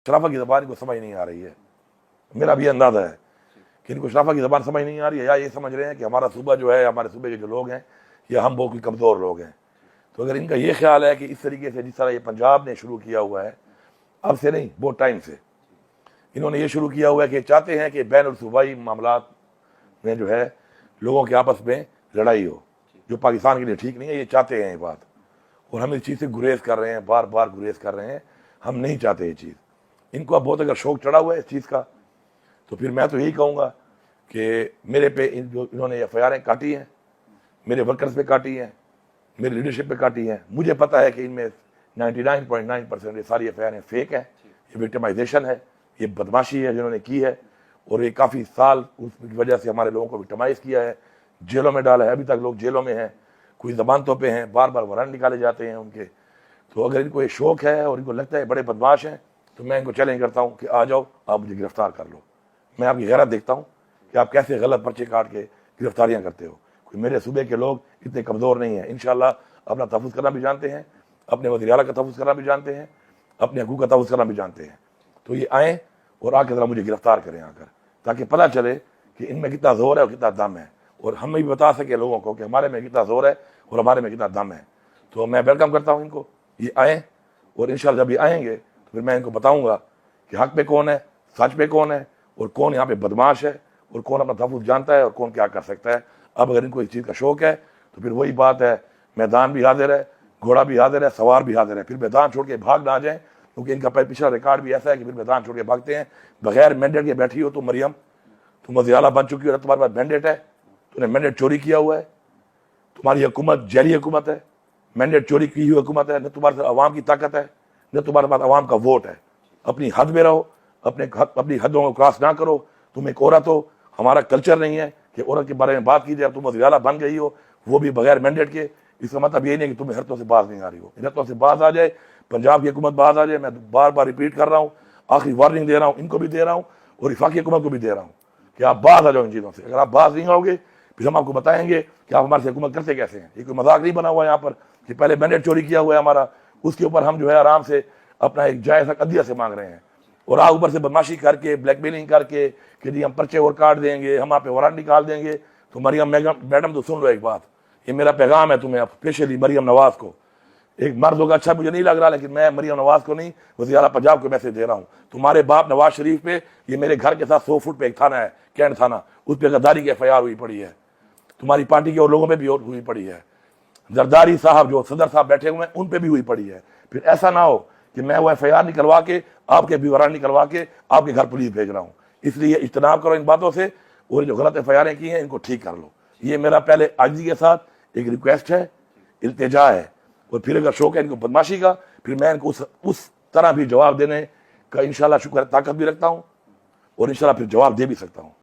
शराफा की ज़बान इनको समझ नहीं आ रही है। मेरा भी अंदाज़ा है कि इनको शराफा की ज़बान समझ नहीं आ रही है, या ये समझ रहे हैं कि हमारा सूबा जो है, हमारे सूबे के जो लोग हैं, या हम बहुत कमज़ोर लोग हैं। तो अगर इनका ये ख्याल है कि इस तरीके से जिस तरह ये पंजाब ने शुरू किया हुआ है, अब से नहीं बहुत टाइम से इन्होंने ये शुरू किया हुआ है कि चाहते हैं कि बैन सूबाई मामलात में जो है लोगों के आपस में लड़ाई हो, जो पाकिस्तान के लिए ठीक नहीं है। ये चाहते हैं ये बात, और हम इस चीज़ से गुरेज कर रहे हैं, बार बार गुरेज कर रहे हैं। हम नहीं चाहते ये चीज़। इनको अब बहुत अगर शौक चढ़ा हुआ है इस चीज़ का, तो फिर मैं तो यही कहूँगा कि मेरे पे जो इन्होंने FIR काटी हैं, मेरे वर्कर्स पे काटी हैं, मेरी लीडरशिप पे काटी हैं, मुझे पता है कि इनमें 99.9% ये सारी FIR फेक है, ये विक्टिमाइजेशन है, ये बदमाशी है जिन्होंने की है, और ये काफ़ी साल उसकी वजह से हमारे लोगों को विक्टिमाइज़ किया है, जेलों में डाला है। अभी तक लोग जेलों में हैं, कोई ज़मानतों पे हैं, बार बार वारंट निकाले जाते हैं उनके। तो अगर इनको ये शौक है और इनको लगता है बड़े बदमाश हैं, तो मैं इनको चैलेंज करता हूँ कि आ जाओ, आप मुझे गिरफ्तार कर लो। मैं आपकी गैरत देखता हूँ कि आप कैसे गलत पर्चे काट के गिरफ्तारियाँ करते हो। कोई मेरे सूबे के लोग इतने कमज़ोर नहीं हैं। इंशाअल्लाह अपना तहफ़्फ़ुज़ करना भी जानते हैं, अपने वज़ीर आला का तहफ़्फ़ुज़ करना भी जानते हैं, अपने हकूक़ का तहफ़्फ़ुज़ करना भी जानते हैं। तो ये आएँ और आके ज़रा मुझे गिरफ्तार करें आकर, ताकि पता चले कि इनमें कितना ज़ोर है और कितना दम है, और हम भी बता सकें लोगों को कि हमारे में कितना ज़ोर है और हमारे में कितना दम है। तो मैं वेलकम करता हूँ इनको, ये आएँ, और इंशाअल्लाह जब ये आएंगे तो फिर मैं इनको बताऊँगा कि हक पे कौन है, सच पे कौन है, और कौन यहाँ पे बदमाश है, और कौन अपना तहफ़्फ़ुज़ जानता है, और कौन क्या कर सकता है। अब अगर इनको इस चीज़ का शौक़ है तो फिर वही बात है, मैदान भी हाजिर है, घोड़ा भी हाजिर है, सवार भी हाजिर है। फिर मैदान छोड़ के भाग ना जाएँ, क्योंकि इनका पिछला रिकॉर्ड भी ऐसा है कि फिर मैदान छोड़ के भागते हैं। बगैर मैंडेट के बैठी हो तुम मरियम, तुम वज़ीर आला बन चुकी हो, तुम्हारे पास मैंडेट है, तुमने मैंडेट चोरी किया हुआ है, तुम्हारी हुकूमत जैली हुकूमत है, मैंडेट चोरी की हुई हुकूमत है। न तुम्हारे पास अवाम की ताकत है, न तुम्हारे पास अवाम का वोट है। अपनी हद में रहो, अपनी हदों को क्रॉस ना करो। तुम एक औरत हो, हमारा कल्चर नहीं है कि औरत के बारे में बात की जाए। तुम वज़ीर आला बन गई हो, वो भी बगैर मैंडेट के। इसका मतलब ये नहीं कि तुम्हें हरतों से बाज नहीं आ रही हो। हरतों से बाज आ जाए, पंजाब की हुकूमत बाज आ जाए। मैं बार बार रिपीट कर रहा हूँ, आखिरी वार्निंग दे रहा हूँ, इनको भी दे रहा हूँ और वफाकी हुकूमत को भी दे रहा हूँ कि आप बाज आ जाओ इन चीज़ों से। अगर आप बाज नहीं आओगे फिर हम आपको बताएंगे कि आप हमारे से हुकूमत करते कैसे हैं। ये कोई मजाक नहीं बना हुआ है यहाँ पर कि पहले मैंडेट चोरी किया हुआ है हमारा, उसके ऊपर हम जो है आराम से अपना एक जायज़ हक अदलिया से मांग रहे हैं, और आप ऊपर से बदमाशी करके, ब्लैकमेलिंग करके कि जी हम पर्चे और काट देंगे, हम आप पे वारंट निकाल देंगे। तो मरियम मैडम तो सुन लो एक बात, ये मेरा पैगाम है तुम्हें, स्पेशली मरियम नवाज़ को। एक मर्द होगा अच्छा मुझे नहीं लग रहा, लेकिन मैं मरियम नवाज़ को नहीं, वज़ीर आला पंजाब को मैसेज दे रहा हूँ। तुम्हारे बाप नवाज शरीफ पे, ये मेरे घर के साथ 100 फुट पे एक थाना है, कैंट थाना, उस पर गद्दारी की FIR हुई पड़ी है। तुम्हारी पार्टी के और लोगों पे भी हुई पड़ी है। जरदारी साहब जो सदर साहब बैठे हुए हैं उन पे भी हुई पड़ी है। फिर ऐसा ना हो कि मैं वो FIR निकलवा के, आपके भी वारंट निकलवा के आपके घर पुलिस भेज रहा हूँ। इसलिए इज्तनाब करो इन बातों से, और जो गलत FIR की हैं इनको ठीक कर लो। ये मेरा पहले आजिज़ी के साथ एक रिक्वेस्ट है, इल्तिजा है। और फिर अगर शौक है इनको बदमाशी का, फिर मैं इनको उस तरह भी जवाब देने का इंशाल्लाह शुक्र ताकत भी रखता हूँ, और इंशाल्लाह फिर जवाब दे भी सकता हूँ।